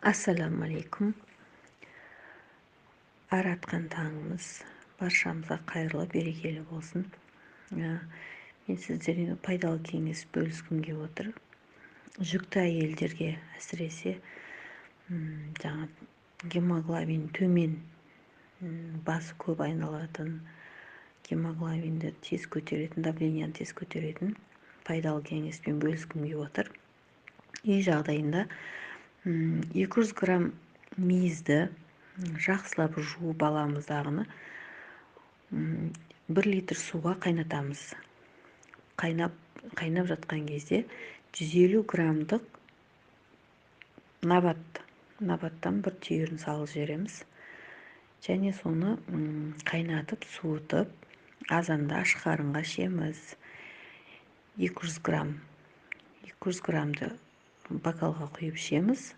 Ассаламу алейкум. Аратқан таңымыз баршамызға қайырлы берекелі болсын. Мен сіздермен пайдалы кеңес бөліскім келіп отыр. Жүкті әйелдерге әсіресе жаңа гемоглобин төмен, басы көп айналатын, гемоглобинді тез көтеретін, давлениені тез көтеретін пайдалы кеңеспен бөліскім келіп отыр. Үй жағдайында 200 грамм мейізді жақсылап жуып аламыз ағыны. 1 литр суға қайнатамыз. Қайнап жатқан кезде 150 граммдық набаттан бір түйірін салып жібереміз. Және соны қайнатып, суытып, азанда аш қарынға ішеміз. 200 граммды бокалға құйып ішеміз.